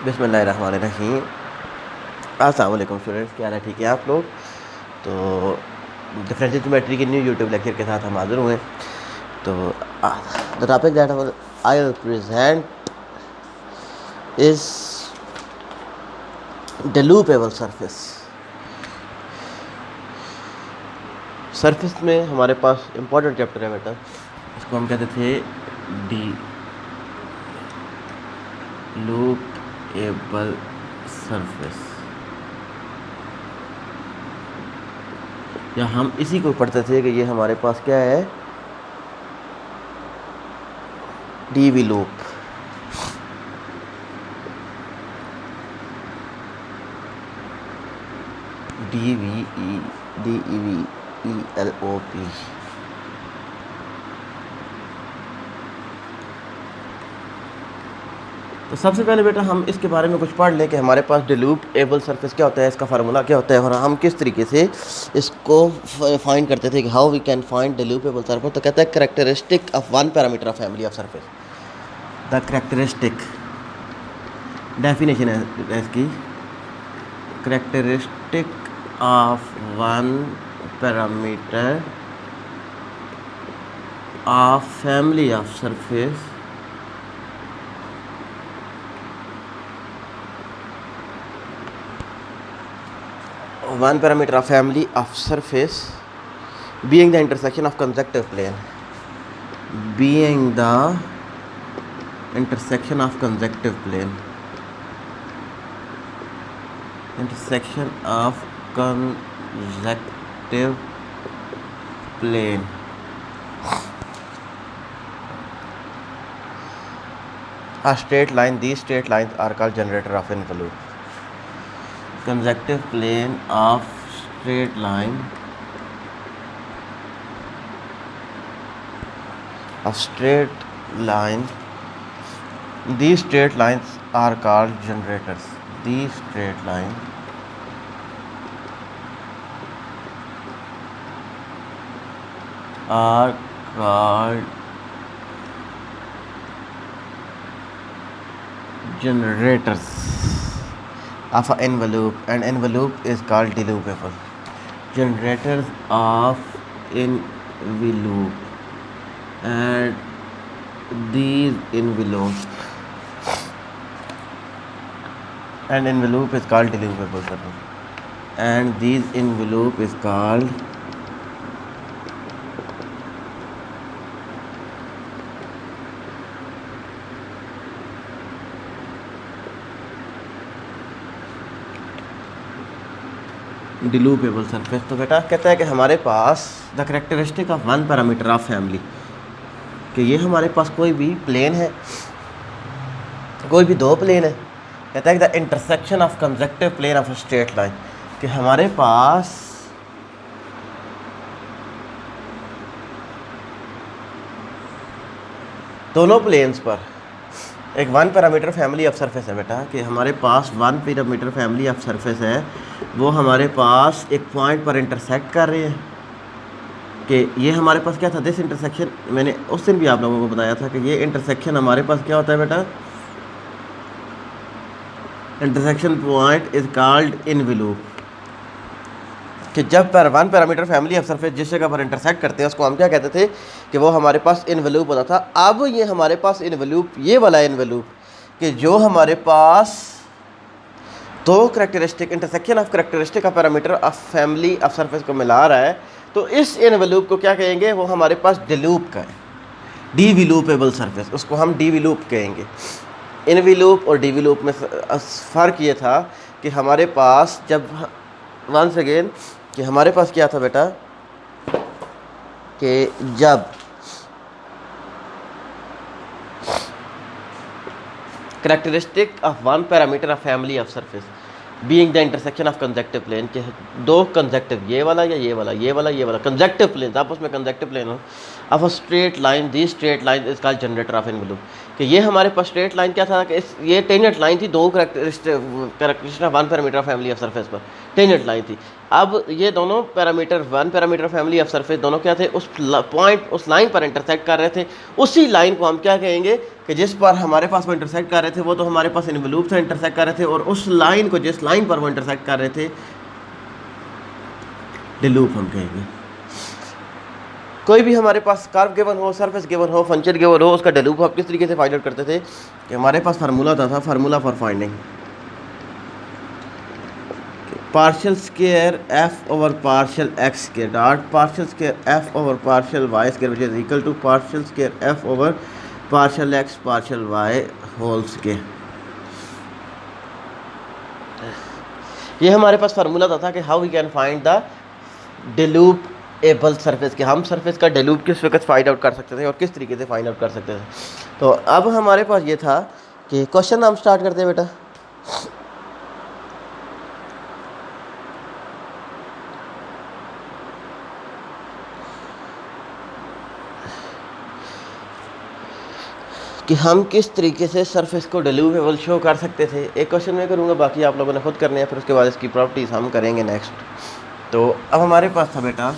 बिस्मिल्लाहिर्रहमानिर्रहीम। अस्सलाम वालेकुम स्टूडेंट्स, क्या हाल है? ठीक है आप लोग? तो डिफरेंशियल ज्योमेट्री के न्यू यूट्यूब लेक्चर के साथ हम हाजिर हुए। तो the topic that I will present is developable surface. Surface में हमारे पास इंपॉर्टेंट चैप्टर है बेटा, इसको हम कहते थे डिलूपेबल सरफेस, या हम इसी को पढ़ते थे कि ये हमारे पास क्या है, डीवी लूप। DEVELOP। तो सबसे पहले बेटा हम इसके बारे में कुछ पढ़ लें कि हमारे पास डिलूपेबल सरफेस क्या होता है, इसका फार्मूला क्या होता है और हम किस तरीके से इसको फाइंड करते थे कि how we can find developable surface. तो कहता है characteristic of one parameter of family of surface. The characteristic definition है इसकी, characteristic of one parameter of family of surface one parameter of family of surface being the intersection of conjective plane, being the intersection of conjective plane, intersection of conjective plane, a straight line. These straight lines are called generator of involute. Conjective plane of straight line these straight lines are called generators. These straight lines are called generators of an envelope, and envelope is called dilupeable. Generators of envelope, and these envelopes, and envelope is called dilupeable surface, and these envelope is called developable surface. तो बेटा कहता है कि हमारे पास the characteristic of one parameter of family, कि ये हमारे पास कोई भी प्लेन है, कोई भी दो प्लेन है। कहता है कि the intersection of conjunctive plane of straight line, कि हमारे पास दोनों प्लेन्स पर एक one parameter family of surface है बेटा, कि हमारे पास one parameter family of surface है, वो हमारे पास एक पॉइंट पर इंटरसेक्ट कर रहे हैं। कि ये हमारे पास क्या था, दिस इंटरसेक्शन, मैंने उस दिन भी आप लोगों को बताया था कि ये इंटरसेक्शन हमारे पास क्या होता है बेटा, इंटरसेक्शन पॉइंट इज कॉल्ड इनवेलूप। कि जब one parameter family of surface जिस जगह पर इंटरसेक्ट करते हैं उसको हम क्या कहते थे कि वो हमारे पास इनवेलूप होता था। अब ये हमारे पास इनवेलूप, ये वाला इनवेलूप, कि जो हमारे पास दो characteristic, intersection of characteristic of parameter of family of surface को मिला रहा है, तो इस इनवेलूप को क्या कहेंगे, वो हमारे पास डिलूप का है, डिविलूपेबल सरफेस, उसको हम डिविलूप कहेंगे। इनवेलूप और डिविलूप में फ़र्क ये था कि हमारे पास जब, वंस अगेन, कि हमारे पास क्या था बेटा, कि जब characteristic of one parameter of family of surface being the intersection of conjunctive plane, के दो कंजक्टिव, ये वाला या ये वाला, ये वाला ये वाला कंजक्टिव प्लेन, आपस में कंजक्टिव प्लेन हो, of a straight line, the straight line is called generator of envelope. कि ये हमारे पास स्ट्रेट लाइन क्या था, कि ये टेंजेंट लाइन थी, दो characteristic of one parameter of family of surface पर टेंजेंट लाइन थी। अब ये दोनों parameter, one parameter family of surface दोनों क्या थे, उस पॉइंट, उस लाइन पर इंटरसेक्ट कर रहे थे। उसी लाइन को हम क्या कहेंगे कि जिस पर हमारे पास वो इंटरसेक्ट कर रहे थे वो तो हमारे पास इन्वलूप से इंटरसेक्ट कर रहे थे, और उस लाइन को, जिस लाइन पर वो इंटरसेक्ट कर रहे थे, डिलूप हम कहेंगे। कोई भी हमारे पास कर्व गिवन हो, सरफेस गिवन हो, फंक्शन गिवन हो, उसका डिलूप आप किस तरीके से फाइंड आउट करते थे कि हमारे पास फार्मूला होता था, formula for finding partial square f over partial x square dot partial square f over partial y square which is equal to partial square f over partial x partial y whole square. ये हमारे पास formula था कि how we can find the developable surface, कि हम surface का डिलूप किस वक्त फाइंड आउट कर सकते थे और किस तरीके से फाइंड आउट कर सकते थे। तो अब हमारे पास ये था कि क्वेश्चन हम स्टार्ट करते हैं बेटा। कि हम किस तरीके से सरफेस को डिलूपेबल शो कर सकते थे। एक क्वेश्चन मैं करूँगा, बाकी आप लोगों ने खुद करने हैं, फिर उसके बाद इसकी प्रॉपर्टीज़ हम करेंगे नेक्स्ट। तो अब हमारे पास था बेटा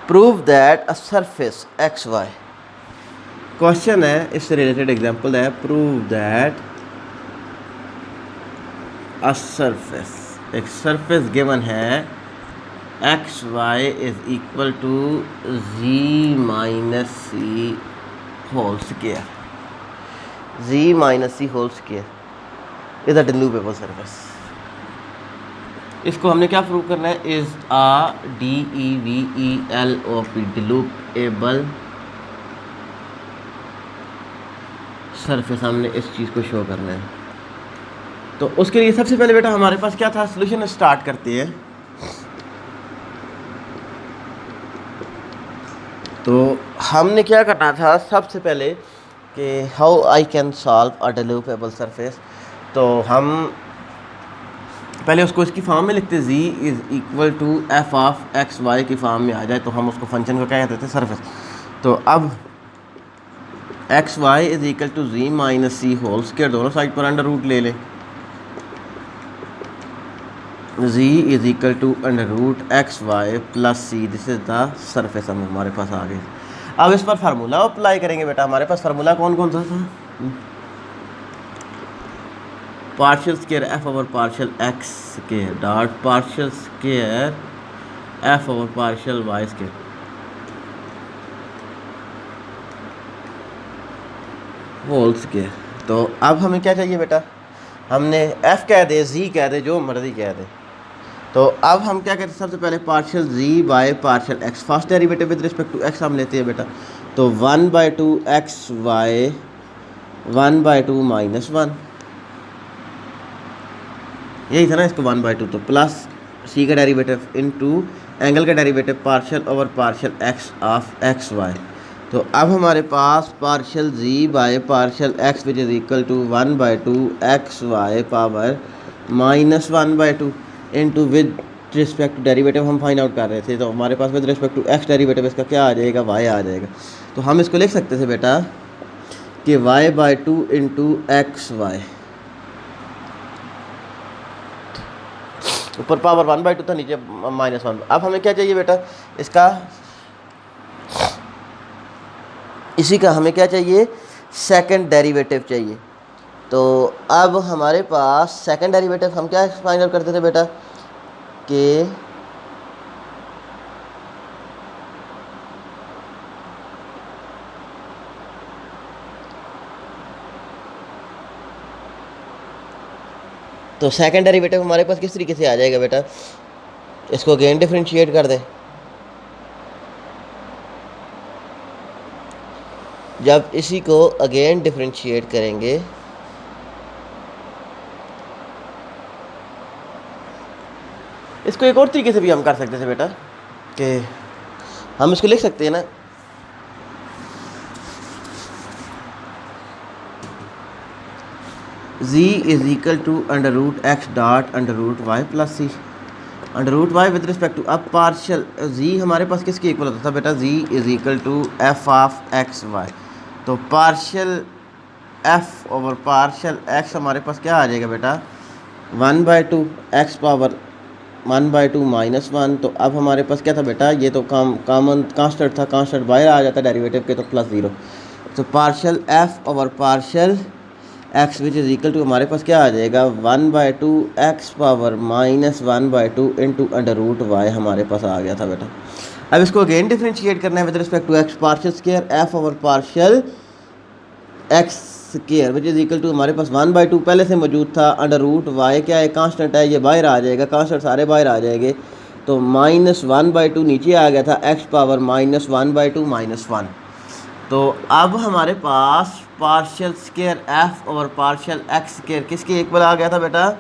prove that a surface x y. Question है, इससे रिलेटेड एग्जांपल है, प्रूव दैट अ सरफेस, एक सरफेस गिवन है x y is equal to ji minus c whole square, z minus c whole square is a developable surface. इसको हमने क्या prove करना है, is a d e v e l o p developable surface, हमने इस चीज़ को show करना है। तो उसके लिए सबसे पहले बेटा हमारे पास क्या था, सॉल्यूशन स्टार्ट करते हैं। तो हमने क्या करना था सबसे पहले कि how I can solve a developable surface. तो हम पहले उसको इसकी फॉर्म में लिखते, z is equal to f of x y की फॉर्म में आ जाए तो हम उसको फंक्शन को क्या कहते थे, सरफेस। तो अब x y is equal to ji minus c whole square, दोनों साइड पर अंडर रूट ले लें, z is equal to under root x y plus c, this is the surface. हम हमारे पास आ गए। अब इस पर फार्मूला अप्लाई करेंगे बेटा। हमारे पास फार्मूला कौन कौन सा था, partial square f over partial x square dot partial square f over partial y square. Whole square. तो अब हमें क्या चाहिए बेटा, हमने f कह दे, z कह दे, जो मर्जी कह दे। तो अब हम क्या कहते हैं, सबसे पहले partial z by partial x, first derivative with respect to x हम लेते हैं बेटा। तो 1/2 एक्स वाई 1/2 माइनस 1, यही था ना, इसको 1/2, तो प्लस c का डेरिवेटिव इनटू एंगल का derivative partial over partial x of x y. तो अब हमारे पास partial z by partial x which is equal to 1/2 x y power minus 1/2 into with respect to derivative हम find out कर रहे थे। तो हमारे पास with respect to x derivative इसका क्या आ जाएगा, y आ जाएगा। तो हम इसको लिख सकते थे बेटा कि y/2 इंटू एक्स वाई, ऊपर पावर 1/2 था, नीचे -1। अब हमें क्या चाहिए बेटा, इसका इसी का हमें क्या चाहिए, सेकंड डेरिवेटिव चाहिए। तो अब हमारे पास सेकंड डेरिवेटिव हम क्या फाइंड आउट करते थे बेटा कि तो सेकंड डेरिवेटिव हमारे पास किस तरीके से आ जाएगा बेटा, इसको अगेन डिफरेंशिएट कर दे। जब इसी को अगेन डिफरेंशिएट करेंगे इसको एक और तरीके से भी हम कर सकते थे बेटा कि हम इसको लिख सकते हैं ना, z is equal to under root x dot under root y plus c. Under root y with respect to, अब पार्शियल जी हमारे पास किसके इक्वल होता था बेटा, z is equal to f of x y. तो partial f over partial x हमारे पास क्या आ जाएगा बेटा, 1/2 एक्स पावर 1/2 -1। तो अब हमारे पास क्या था बेटा, ये तो कॉमन कांस्टेंट था, कांस्टेंट बाहर आ जाता है डेरिवेटिव के, तो +0। तो partial f over partial x which is equal to हमारे पास क्या आ जाएगा, 1/2 x power -1/2 into under root y हमारे पास आ गया था बेटा। अब इसको अगेन डिफ्रेंशिएट करना है with respect to x, partial square f over partial x square which is equal to हमारे पास 1/2 पहले से मौजूद था, अंडर रूट वाई क्या है, कांस्टेंट है, ये बाहर आ जाएगा, कांस्टेंट सारे बाहर आ जाएंगे, तो -1/2 नीचे आ गया था, एक्स पावर -1/2 -1। तो अब हमारे पास partial square f over partial x square किसके इक्वल आ गया था बेटा,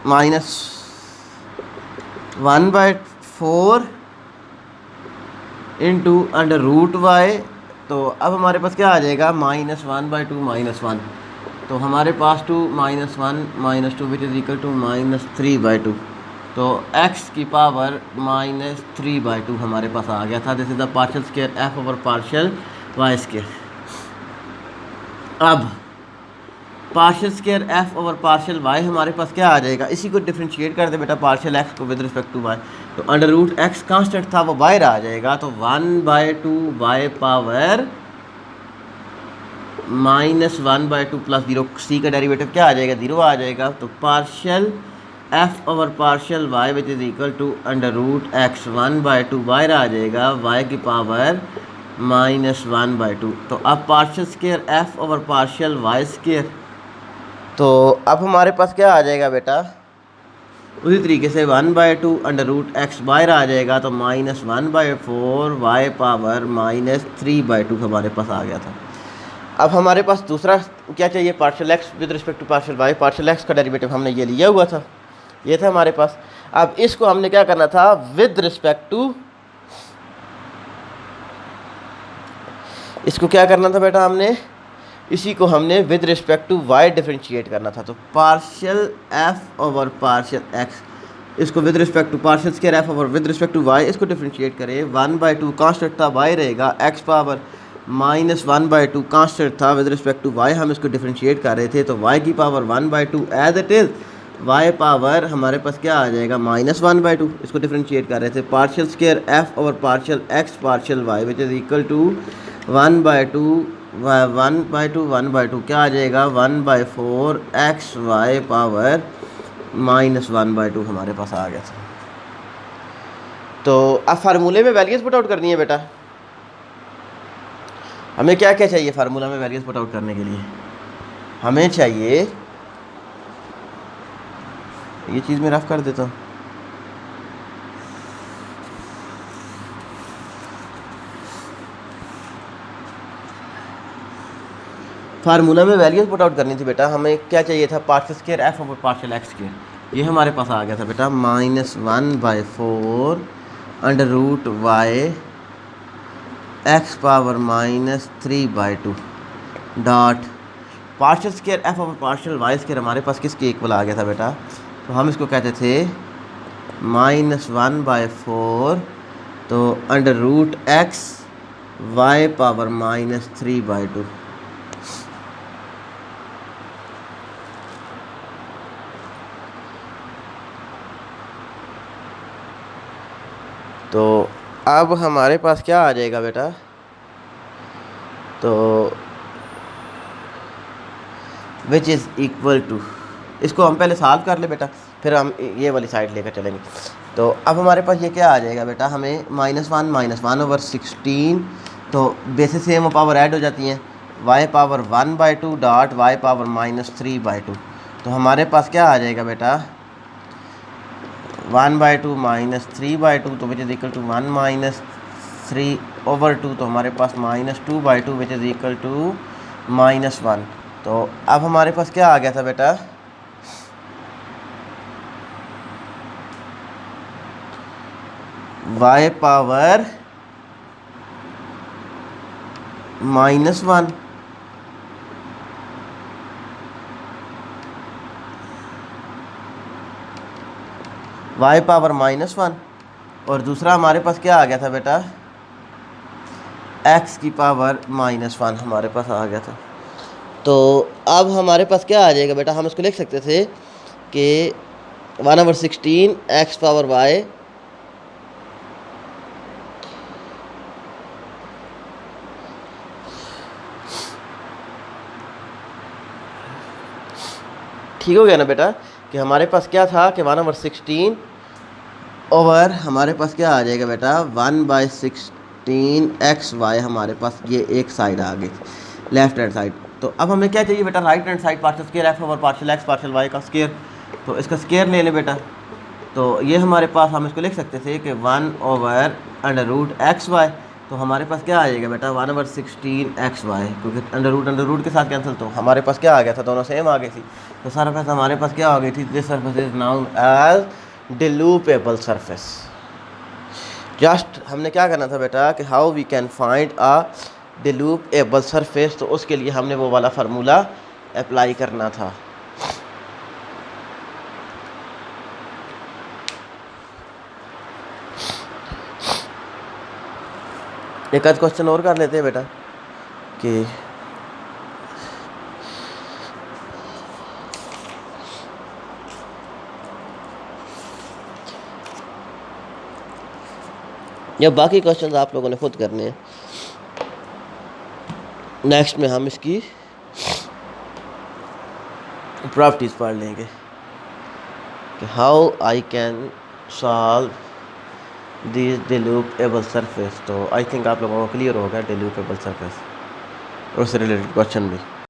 -1/4 इंटू अंडर रूट वाई। तो अब हमारे पास क्या आ जाएगा, -1/2 -1। तो हमारे पास 2 -1 -2 विच इज़ इक्वल टू -3/2। तो x की पावर -3/2 हमारे पास आ गया था। This is the partial square f over partial y square. अब partial square f over partial y हमारे पास क्या आ जाएगा, इसी को डिफ्रेंशिएट कर दे बेटा, पार्शियल एक्स को विद रिस्पेक्ट टू वाई। तो अंडर रूट एक्स कांस्टेंट था वो बाहर आ जाएगा, तो 1/2 वाई पावर -1/2 +0, सी का डेरिवेटिव क्या आ जाएगा, 0 आ जाएगा। तो partial f over partial y which is equal to under root x 1/2 बाहर आ जाएगा, वाई की पावर -1/2। तो अब partial square f over partial y square, तो अब हमारे पास क्या आ जाएगा बेटा, उसी तरीके से 1/2 अंडर रूट एक्स बाहर आ जाएगा, तो -1/4 वाई पावर -3/2 हमारे पास आ गया था। अब हमारे पास दूसरा क्या चाहिए, partial x with respect to partial y. Partial x का डेरिवेटिव हमने ये लिया हुआ था, ये था हमारे पास। अब इसको हमने क्या करना था, विद रिस्पेक्ट टू, इसको क्या करना था बेटा, हमने इसी को हमने with respect to y differentiate करना था। तो partial f over partial x, इसको with respect to partial square f over with respect to y, इसको डिफ्रेंशिएट करें, 1/2 कांस्टेंट था बाई रहेगा, एक्स पावर -1/2 कांस्टेंट था विद रिस्पेक्ट टू वाई, हम इसको डिफ्रेंशिएट कर रहे थे, तो वाई की power 1/2 as it is, y power हमारे पास क्या आ जाएगा, -1/2, इसको डिफ्रेंशिएट कर रहे थे। Partial square f over partial x partial y which is equal to 1/2 1/2 क्या आ जाएगा, 1/4 एक्स वाई पावर -1/2 हमारे पास आ गया था। तो अब फार्मूले में वैल्यूज पुट आउट करनी है बेटा। हमें क्या क्या चाहिए फार्मूला में वैल्यूज पुट आउट करने के लिए, हमें चाहिए, ये चीज़ मैं रफ कर देता हूँ, फार्मूला में वैल्यूज पुट आउट करनी थी बेटा। हमें क्या चाहिए था, partial square f over partial x square, ये हमारे पास आ गया था बेटा, -1/4 under root y x power -3/2 dot partial square f over partial y square हमारे पास किसके इक्वल आ गया था बेटा, तो हम इसको कहते थे -1/4, तो under root x y power -3/2। तो अब हमारे पास क्या आ जाएगा बेटा, तो विच इज़ इक्वल टू, इसको हम पहले सॉल्व कर ले बेटा, फिर हम ये वाली साइड लेकर चलेंगे। तो अब हमारे पास ये क्या आ जाएगा बेटा, हमें -1/16, तो बेसिस सेम पावर ऐड हो जाती हैं, y power 1/2 dot y power -3/2। तो हमारे पास क्या आ जाएगा बेटा, 1/2 -3/2, तो विच इज़ इक्वल टू 1 - 3/2, तो हमारे पास -2/2 विच इज़ इक्वल टू -1। तो अब हमारे पास क्या आ गया था बेटा, वाई पावर -1 1 वाई पावर -1 और दूसरा हमारे पास क्या आ गया था बेटा, एक्स की पावर -1 हमारे पास आ गया था। तो अब हमारे पास क्या आ जाएगा बेटा, हम इसको लिख सकते थे कि 1/16 एक्स पावर वाई ठीक हो गया ना बेटा, कि हमारे पास क्या था कि 1/16 ओवर हमारे पास क्या आ जाएगा बेटा 1/16 एक्स वाई, हमारे पास ये एक साइड आ गई लेफ्ट हैंड साइड। तो अब हमें क्या चाहिए बेटा, right hand side partial square f over partial x partial y का स्क्वायर। तो इसका स्क्वायर ले लें बेटा। तो ये हमारे पास, हम इसको लिख सकते थे कि 1/√x/y। तो हमारे पास क्या आ जाएगा बेटा 1/16 एक्स वाई, क्योंकि अंडर रूट के साथ कैंसिल, तो हमारे पास क्या आ गया था, दोनों सेम आ गई थी। तो सारा पास हमारे पास क्या आ गई थी, this surface is known as developable surface. Just हमने क्या करना था बेटा कि how we can find a developable surface, तो उसके लिए हमने वो वाला फार्मूला अप्लाई करना था। एक आध क्वेश्चन और कर लेते हैं बेटा कि या बाकी क्वेश्चंस आप लोगों ने खुद करने हैं। नेक्स्ट में हम इसकी प्रॉपर्टीज पढ़ लेंगे कि how I can solve this developable surface. तो आई थिंक आप लोगों को क्लियर होगा डिलूपेबल सरफेस और उससे रिलेटेड क्वेश्चन भी।